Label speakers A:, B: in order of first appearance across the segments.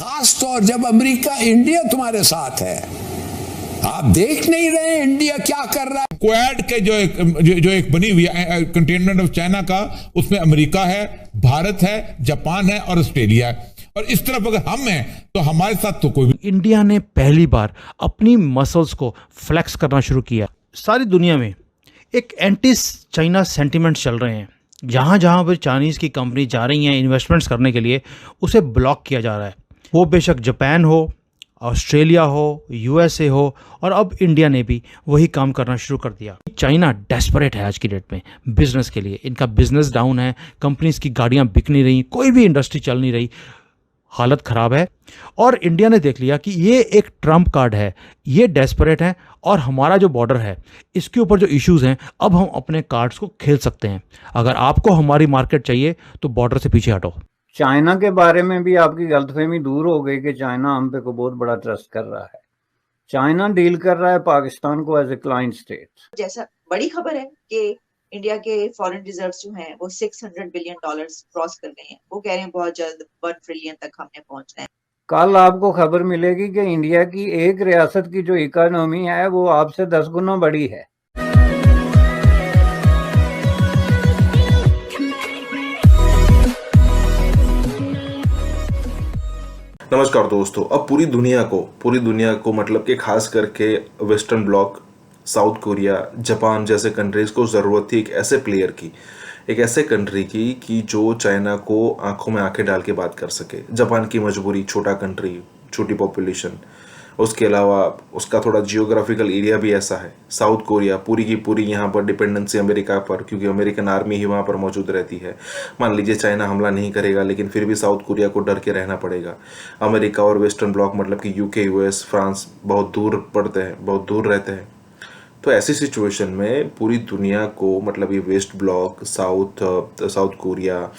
A: खास तौर जब अमेरिका इंडिया तुम्हारे साथ है, आप देख नहीं रहे इंडिया क्या कर रहा है।
B: क्वाड के जो एक बनी हुई है कंटेनमेंट ऑफ चाइना का, उसमें अमेरिका है, भारत है, जापान है और ऑस्ट्रेलिया है। और इस तरफ अगर हम हैं तो हमारे साथ तो कोई भी।
C: इंडिया ने पहली बार अपनी मसल्स को फ्लेक्स करना शुरू किया। सारी दुनिया में एक एंटी चाइना सेंटिमेंट चल रहे हैं। जहाँ जहाँ पर चाइनीज़ की कंपनी जा रही हैं इन्वेस्टमेंट्स करने के लिए, उसे ब्लॉक किया जा रहा है। वो बेशक जापान हो, ऑस्ट्रेलिया हो, यूएसए हो, और अब इंडिया ने भी वही काम करना शुरू कर दिया। चाइना डेस्परेट है आज की डेट में बिजनेस के लिए। इनका बिजनेस डाउन है, कंपनीज की गाड़ियाँ बिक नहीं रही, कोई भी इंडस्ट्री चल नहीं रही, हालत ख़राब है। और इंडिया ने देख लिया कि ये एक ट्रम्प कार्ड है, ये डेस्परेट है, और हमारा जो बॉर्डर है इसके ऊपर जो इश्यूज़ हैं, अब हम अपने कार्ड्स को खेल सकते हैं। अगर आपको हमारी मार्केट चाहिए तो बॉर्डर से पीछे हटो।
D: चाइना के बारे में भी आपकी गलतफहमी दूर हो गई कि चाइना हम पे को बहुत बड़ा ट्रस्ट कर रहा है। चाइना डील कर रहा है पाकिस्तान को एज ए क्लाइंट स्टेट।
E: जैसा बड़ी खबर है कि इंडिया के फॉरेन रिजर्व्स जो हैं वो $600 बिलियन क्रॉस कर गए हैं। वो कह रहे हैं बहुत जल्द 1 ट्रिलियन तक हमने पहुंचना है।
D: कल आपको खबर मिलेगी कि इंडिया की एक रियासत की जो इकोनॉमी है वो आपसे 10 गुना बड़ी है।
F: नमस्कार दोस्तों, अब पूरी दुनिया को मतलब कि खास करके western block, south Korea, Japan जैसे कंट्रीज को ज़रूरत थी एक ऐसे प्लेयर की, एक ऐसे कंट्री की कि जो चाइना को आंखों में आंखें डाल के बात कर सके। जापान की मजबूरी, छोटा कंट्री, छोटी पॉपुलेशन, उसके अलावा उसका थोड़ा जियोग्राफिकल एरिया भी ऐसा है। साउथ कोरिया पूरी की पूरी यहाँ पर डिपेंडेंसी अमेरिका पर, क्योंकि अमेरिकन आर्मी ही वहाँ पर मौजूद रहती है। मान लीजिए चाइना हमला नहीं करेगा, लेकिन फिर भी साउथ कोरिया को डर के रहना पड़ेगा। अमेरिका और वेस्टर्न ब्लॉक मतलब कि यूके, यूएस, फ्रांस बहुत दूर पड़ते हैं, बहुत दूर रहते हैं। तो ऐसी सिचुएशन में पूरी दुनिया को मतलब ये वेस्ट ब्लॉक, साउथ कोरिया,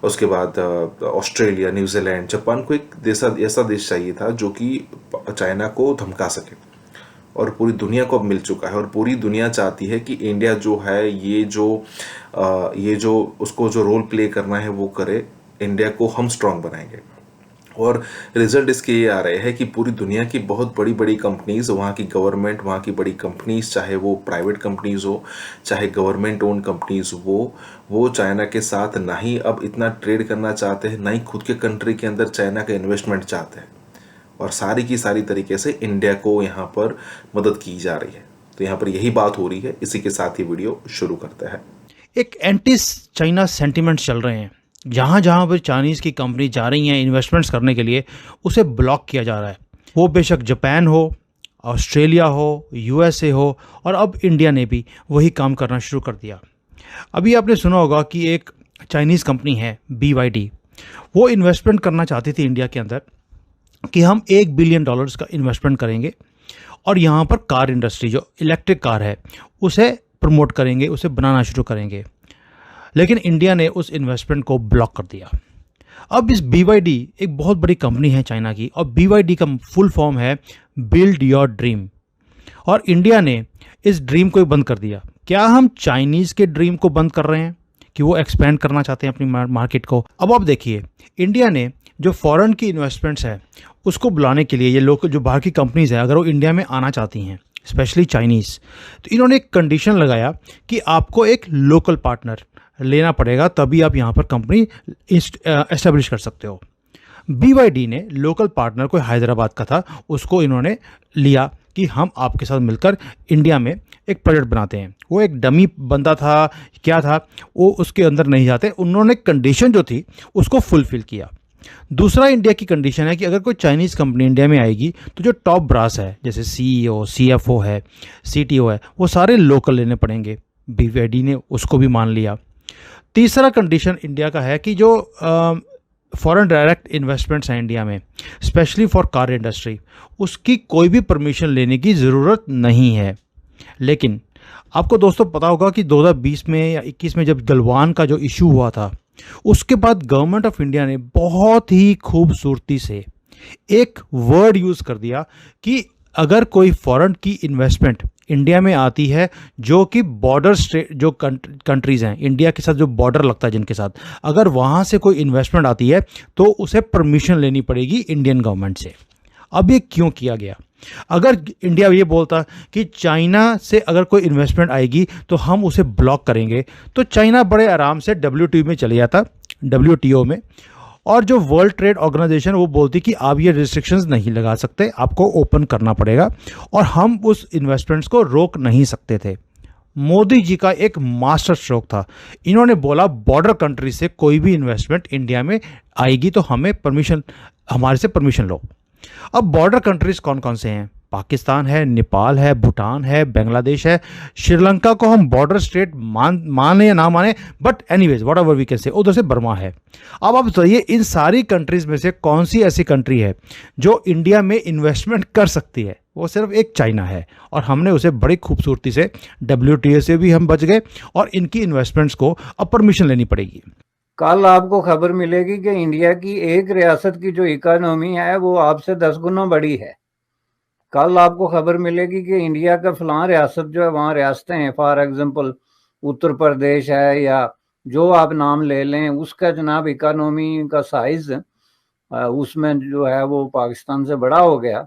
F: उसके बाद ऑस्ट्रेलिया, न्यूजीलैंड, जापान को एक ऐसा देश चाहिए था जो कि चाइना को धमका सके। और पूरी दुनिया को अब मिल चुका है, और पूरी दुनिया चाहती है कि इंडिया जो है ये जो उसको जो रोल प्ले करना है वो करे। इंडिया को हम स्ट्रांग बनाएंगे। और रिजल्ट इसके ये आ रहे हैं कि पूरी दुनिया की बहुत बड़ी बड़ी कंपनीज, वहाँ की गवर्नमेंट, वहाँ की बड़ी कंपनीज, चाहे वो प्राइवेट कंपनीज हो, चाहे गवर्नमेंट ओन कंपनीज वो चाइना के साथ ना ही अब इतना ट्रेड करना चाहते हैं, ना ही खुद के कंट्री के अंदर चाइना का इन्वेस्टमेंट चाहते हैं। और सारी की सारी तरीके से इंडिया को यहाँ पर मदद की जा रही है। तो यहाँ पर यही बात हो रही है। इसी के साथ ही वीडियो शुरू करते हैं।
C: एक एंटी चाइना सेंटिमेंट चल रहे हैं। जहाँ जहाँ पर चाइनीज़ की कंपनी जा रही हैं इन्वेस्टमेंट्स करने के लिए, उसे ब्लॉक किया जा रहा है। वो बेशक जापान हो, ऑस्ट्रेलिया हो, यूएसए हो, और अब इंडिया ने भी वही काम करना शुरू कर दिया। अभी आपने सुना होगा कि एक चाइनीज़ कंपनी है BYD, वो इन्वेस्टमेंट करना चाहती थी इंडिया के अंदर कि हम $1 बिलियन का इन्वेस्टमेंट करेंगे और यहाँ पर कार इंडस्ट्री, जो इलेक्ट्रिक कार है, उसे प्रमोट करेंगे, उसे बनाना शुरू करेंगे। लेकिन इंडिया ने उस इन्वेस्टमेंट को ब्लॉक कर दिया। अब इस BYD एक बहुत बड़ी कंपनी है चाइना की, और BYD का फुल फॉर्म है बिल्ड योर ड्रीम। और इंडिया ने इस ड्रीम को ही बंद कर दिया। क्या हम चाइनीज़ के ड्रीम को बंद कर रहे हैं कि वो एक्सपेंड करना चाहते हैं अपनी मार्केट को? अब आप देखिए, इंडिया ने जो फॉरेन की इन्वेस्टमेंट्स है उसको बुलाने के लिए, ये लोकल जो बाहर की कंपनीज़ हैं, अगर वो इंडिया में आना चाहती हैं, स्पेशली चाइनीज़, तो इन्होंने एक कंडीशन लगाया कि आपको एक लोकल पार्टनर लेना पड़ेगा, तभी आप यहाँ पर कंपनी एस्टेब्लिश कर सकते हो। BYD ने लोकल पार्टनर कोई हैदराबाद का था, उसको इन्होंने लिया कि हम आपके साथ मिलकर इंडिया में एक प्रोजेक्ट बनाते हैं। वो एक डमी बंदा था, क्या था वो उसके अंदर नहीं जाते। उन्होंने कंडीशन जो थी उसको फुलफिल किया। दूसरा इंडिया की कंडीशन है कि अगर कोई चाइनीज़ कंपनी इंडिया में आएगी तो जो टॉप ब्रास है, जैसे CEO, CFO है, CTO है, वो सारे लोकल लेने पड़ेंगे। BYD ने उसको भी मान लिया। तीसरा कंडीशन इंडिया का है कि जो फॉरेन डायरेक्ट इन्वेस्टमेंट्स हैं इंडिया में, स्पेशली फॉर कार इंडस्ट्री, उसकी कोई भी परमिशन लेने की ज़रूरत नहीं है। लेकिन आपको दोस्तों पता होगा कि 2020 में या 21 में जब गलवान का जो इशू हुआ था, उसके बाद गवर्नमेंट ऑफ इंडिया ने बहुत ही खूबसूरती से एक वर्ड यूज़ कर दिया कि अगर कोई फॉरेन की इन्वेस्टमेंट इंडिया में आती है जो कि बॉर्डर स्टेट जो कंट्रीज़ हैं इंडिया के साथ जो बॉर्डर लगता है जिनके साथ, अगर वहाँ से कोई इन्वेस्टमेंट आती है तो उसे परमिशन लेनी पड़ेगी इंडियन गवर्नमेंट से। अब ये क्यों किया गया? अगर इंडिया ये बोलता कि चाइना से अगर कोई इन्वेस्टमेंट आएगी तो हम उसे ब्लॉक करेंगे, तो चाइना बड़े आराम से WTO में चले जाता, WTO में, और जो वर्ल्ड ट्रेड ऑर्गेनाइजेशन वो बोलती कि आप ये रिस्ट्रिक्शंस नहीं लगा सकते, आपको ओपन करना पड़ेगा, और हम उस इन्वेस्टमेंट्स को रोक नहीं सकते थे। मोदी जी का एक मास्टर स्ट्रोक था, इन्होंने बोला बॉर्डर कंट्री से कोई भी इन्वेस्टमेंट इंडिया में आएगी तो हमारे से परमिशन लो। अब बॉर्डर कंट्रीज कौन कौन से हैं? पाकिस्तान है, नेपाल है, भूटान है, बांग्लादेश है, श्रीलंका को हम बॉर्डर स्टेट माने या ना माने, but anyways whatever we can say, उधर से बर्मा है। अब आप बताइए इन सारी कंट्रीज में से कौन सी ऐसी कंट्री है जो इंडिया में इन्वेस्टमेंट कर सकती है? वो सिर्फ एक चाइना है, और हमने उसे बड़ी खूबसूरती से WTO से भी हम बच गए, और इनकी इन्वेस्टमेंट्स को अब परमिशन लेनी पड़ेगी।
D: कल आपको खबर मिलेगी कि इंडिया की एक रियासत की जो इकोनॉमी है वो आपसे 10 गुना बड़ी है। कल आपको खबर मिलेगी कि इंडिया का फलां रियासत जो है, वहाँ रियासतें हैं, फॉर एग्जांपल उत्तर प्रदेश है या जो आप नाम ले लें, उसका जनाब इकोनॉमी का साइज उसमें जो है वो पाकिस्तान से बड़ा हो गया,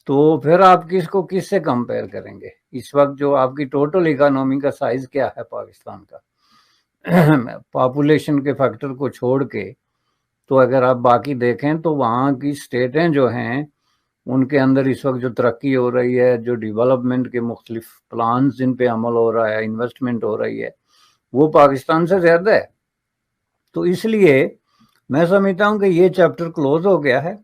D: तो फिर आप किससे कंपेयर करेंगे? इस वक्त जो आपकी टोटल इकोनॉमी का साइज क्या है पाकिस्तान का, पॉपुलेशन के फैक्टर को छोड़ के, तो अगर आप बाकी देखें तो वहाँ की स्टेटें जो हैं उनके अंदर इस वक्त जो तरक्की हो रही है, जो डेवलपमेंट के मुख्तलिफ प्लान जिन पे अमल हो रहा है, इन्वेस्टमेंट हो रही है, वो पाकिस्तान से ज़्यादा है। तो इसलिए मैं समझता हूँ कि ये चैप्टर क्लोज हो गया है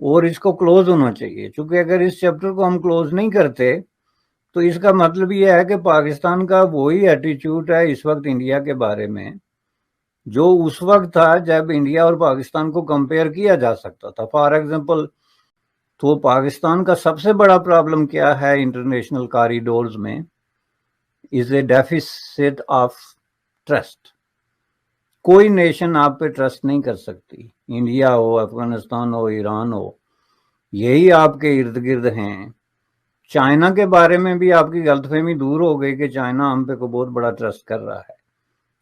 D: और इसको क्लोज होना चाहिए, क्योंकि अगर इस चैप्टर को हम क्लोज नहीं करते तो इसका मतलब ये है कि पाकिस्तान का वही एटीट्यूड है इस वक्त इंडिया के बारे में जो उस वक्त था जब इंडिया और पाकिस्तान को कंपेयर किया जा सकता था। फॉर एग्जांपल, तो पाकिस्तान का सबसे बड़ा प्रॉब्लम क्या है इंटरनेशनल कॉरिडोर्स में? Is a deficit of trust. कोई नेशन आप पे ट्रस्ट नहीं कर सकती, इंडिया हो, अफगानिस्तान हो, ईरान हो, यही आपके इर्द गिर्द हैं। चाइना के बारे में भी आपकी गलतफहमी दूर हो गई कि चाइना हम पे को बहुत बड़ा ट्रस्ट कर रहा है।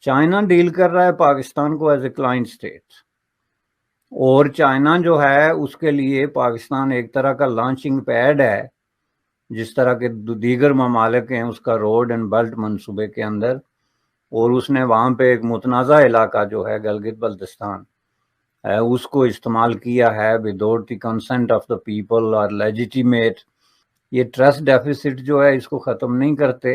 D: चाइना डील कर रहा है पाकिस्तान को एज ए क्लाइंट स्टेट, और चाइना जो है उसके लिए पाकिस्तान एक तरह का लॉन्चिंग पैड है, जिस तरह के दीगर ममालिक हैं उसका रोड एंड बेल्ट मंसूबे के अंदर, और उसने वहाँ पे एक मुतनाज़ा इलाका जो है गिलगित बल्तिस्तान है उसको इस्तेमाल किया है without the consent of the people और लेजिटिमेट। ये ट्रस्ट डेफिसिट जो है इसको ख़त्म नहीं करते,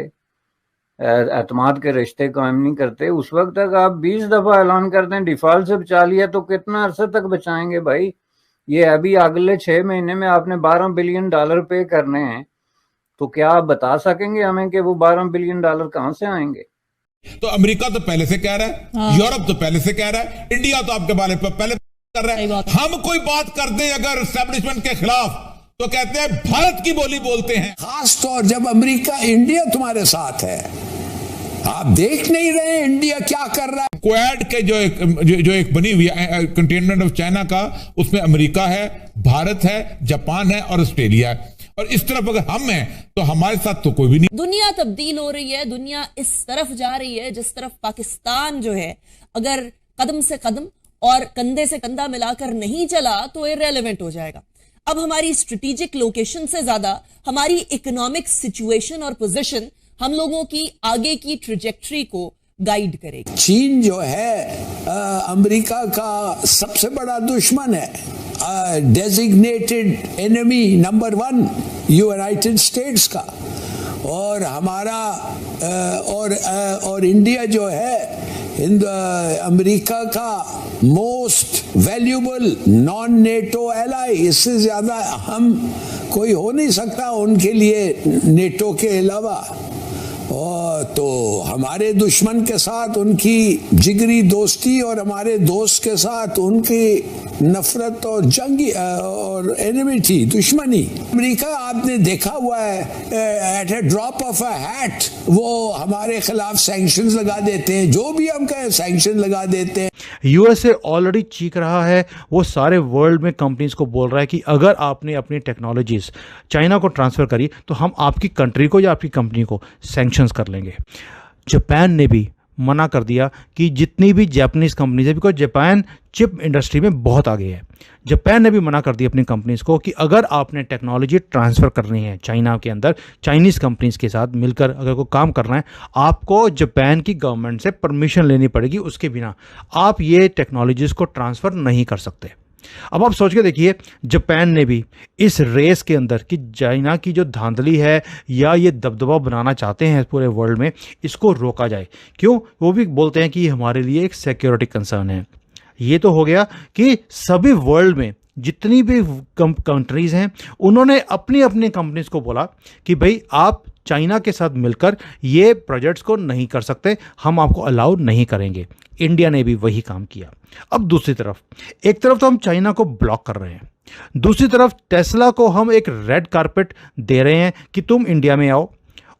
D: एतमाद के रिश्ते कायम नहीं करते। उस वक्त तक आप 20 दफ़ा ऐलान करते हैं डिफ़ॉल्ट से बचा लिया, तो कितना अरसे तक बचाएंगे भाई? ये अभी अगले 6 महीने में आपने $12 बिलियन पे करने हैं, तो क्या आप बता सकेंगे हमें कि वो $12 बिलियन कहाँ से आएंगे?
B: तो अमेरिका तो पहले से कह रहा है, हाँ। यूरोप तो पहले से कह रहा है, इंडिया तो आपके बारे में पहले कर रहा है। हम कोई बात करते हैं अगर एस्टेब्लिशमेंट के खिलाफ तो कहते हैं भारत की बोली बोलते हैं।
A: खास तौर जब अमेरिका, इंडिया तुम्हारे साथ है, आप देख नहीं रहे इंडिया क्या कर रहा है?
B: क्वाड के जो एक बनी हुई कंटेनमेंट ऑफ चाइना का, उसमें अमेरिका है, भारत है, जापान है और ऑस्ट्रेलिया है, और इस तरफ अगर हम हैं तो हमारे साथ तो कोई भी नहीं।
G: दुनिया तब्दील हो रही है, दुनिया इस तरफ जा रही है जिस तरफ पाकिस्तान जो है अगर कदम से कदम और कंधे से कंधा मिलाकर नहीं चला तो इररेलेवेंट हो जाएगा। अब हमारी स्ट्रेटेजिक लोकेशन से ज्यादा हमारी इकोनॉमिक सिचुएशन और पोजीशन हम लोगों की आगे की ट्रेजेक्टरी को गाइड करेगी।
A: चीन जो है अमेरिका का सबसे बड़ा दुश्मन है, designated enemy number 1 United states का, और हमारा और इंडिया जो है अमेरिका का most valuable non NATO ally. इससे ज्यादा हम कोई हो नहीं सकता उनके लिए नेटो के अलावा। तो हमारे दुश्मन के साथ उनकी जिगरी दोस्ती और हमारे दोस्त के साथ उनकी नफरत और जंगी और एनिमिटी, दुश्मनी। अमेरिका आपने देखा हुआ है, at a drop of a hat वो हमारे खिलाफ सैंक्शंस लगा देते हैं, जो भी हम कहें सैंक्शन लगा देते हैं।
C: यूएसए ऑलरेडी चीख रहा है, वो सारे वर्ल्ड में कंपनीज को बोल रहा है कि अगर आपने अपनी टेक्नोलॉजीज चाइना को ट्रांसफ़र करी तो हम आपकी कंट्री को या आपकी कंपनी को सैंक्शंस कर लेंगे। जापान ने भी मना कर दिया कि जितनी भी जापानीज कंपनीज है, बिकॉज जापान चिप इंडस्ट्री में बहुत आगे है, जापान ने भी मना कर दिया अपनी कंपनीज को कि अगर आपने टेक्नोलॉजी ट्रांसफ़र करनी है चाइना के अंदर, चाइनीज़ कंपनीज के साथ मिलकर अगर कोई काम करना है, आपको जापान की गवर्नमेंट से परमिशन लेनी पड़ेगी, उसके बिना आप ये टेक्नोलॉजीज़ को ट्रांसफ़र नहीं कर सकते। अब आप सोच के देखिए, जापान ने भी इस रेस के अंदर कि चाइना की जो धांधली है या ये दबदबा बनाना चाहते हैं पूरे वर्ल्ड में, इसको रोका जाए। क्यों? वो भी बोलते हैं कि ये हमारे लिए एक सिक्योरिटी कंसर्न है। ये तो हो गया कि सभी वर्ल्ड में जितनी भी कंट्रीज़ हैं उन्होंने अपनी अपनी कंपनीज को बोला कि भाई आप चाइना के साथ मिलकर ये प्रोजेक्ट्स को नहीं कर सकते, हम आपको अलाउ नहीं करेंगे। इंडिया ने भी वही काम किया। अब दूसरी तरफ, एक तरफ तो हम चाइना को ब्लॉक कर रहे हैं, दूसरी तरफ टेस्ला को हम एक रेड कारपेट दे रहे हैं कि तुम इंडिया में आओ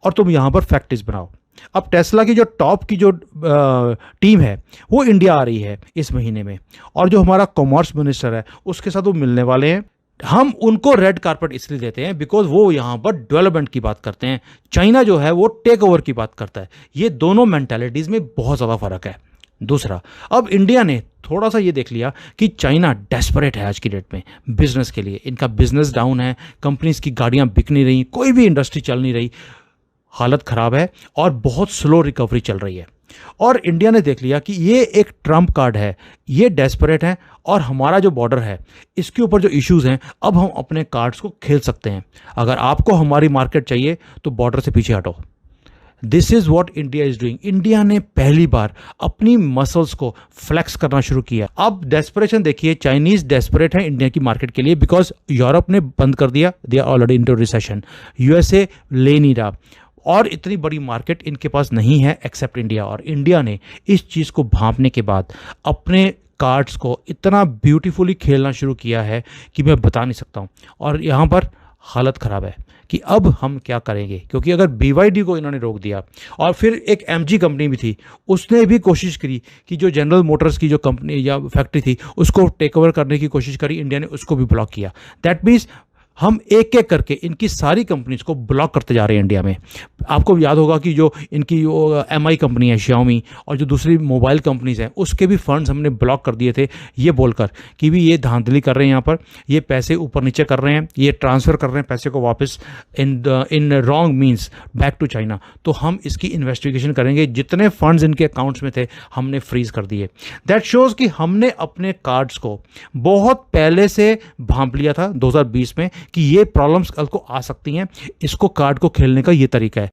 C: और तुम यहाँ पर फैक्ट्रीज बनाओ। अब टेस्ला की जो टॉप की जो टीम है वो इंडिया आ रही है इस महीने में, और जो हमारा कॉमर्स मिनिस्टर है उसके साथ वो मिलने वाले हैं। हम उनको रेड कारपेट इसलिए देते हैं बिकॉज वो यहाँ पर डेवलपमेंट की बात करते हैं, चाइना जो है वो टेक ओवर की बात करता है। ये दोनों मेंटालिटीज़ में बहुत ज़्यादा फर्क है। दूसरा, अब इंडिया ने थोड़ा सा ये देख लिया कि चाइना डेस्परेट है आज की डेट में बिजनेस के लिए, इनका बिजनेस डाउन है, कंपनीज की गाड़ियाँ बिक नहीं रही, कोई भी इंडस्ट्री चल नहीं रही, हालत ख़राब है और बहुत स्लो रिकवरी चल रही है। और इंडिया ने देख लिया कि ये एक ट्रम्प कार्ड है, ये डेस्परेट है और हमारा जो बॉर्डर है इसके ऊपर जो इश्यूज़ हैं, अब हम अपने कार्ड्स को खेल सकते हैं। अगर आपको हमारी मार्केट चाहिए तो बॉर्डर से पीछे हटो। This is what India is doing. India ने पहली बार अपनी मसल्स को फ्लेक्स करना शुरू किया। अब डेस्परेशन देखिए, चाइनीज़ डेस्परेट है इंडिया की मार्केट के लिए बिकॉज यूरोप ने बंद कर दिया, they are already into recession, USA ले नहीं रहा और इतनी बड़ी मार्केट इनके पास नहीं है एक्सेप्ट इंडिया। और इंडिया ने इस चीज़ को भांपने के बाद अपने कार्ड्स को इतना ब्यूटीफुली खेलना शुरू किया है कि मैं बता नहीं सकता हूँ। और यहाँ पर हालत ख़राब है कि अब हम क्या करेंगे, क्योंकि अगर BYD को इन्होंने रोक दिया और फिर एक MG कंपनी भी थी, उसने भी कोशिश करी कि जो जनरल मोटर्स की जो कंपनी या फैक्ट्री थी उसको टेक ओवर करने की कोशिश करी, इंडिया ने उसको भी ब्लॉक किया। दैट मीन्स हम एक एक करके इनकी सारी कंपनीज को ब्लॉक करते जा रहे हैं इंडिया में। आपको याद होगा कि जो इनकी MI कंपनी है, Xiaomi, और जो दूसरी मोबाइल कंपनीज हैं उसके भी फंड्स हमने ब्लॉक कर दिए थे, ये बोलकर कि भी ये धांधली कर रहे हैं, यहाँ पर ये पैसे ऊपर नीचे कर रहे हैं, ये ट्रांसफ़र कर रहे हैं पैसे को वापस in wrong means back to China. तो हम इसकी इन्वेस्टिगेशन करेंगे। जितने फंड्स इनके अकाउंट्स में थे हमने फ्रीज कर दिए। दैट शोज़ कि हमने अपने कार्ड्स को बहुत पहले से भांप लिया था 2020 में कि ये प्रॉब्लम्स कल को आ सकती हैं। इसको कार्ड को खेलने का ये तरीका है।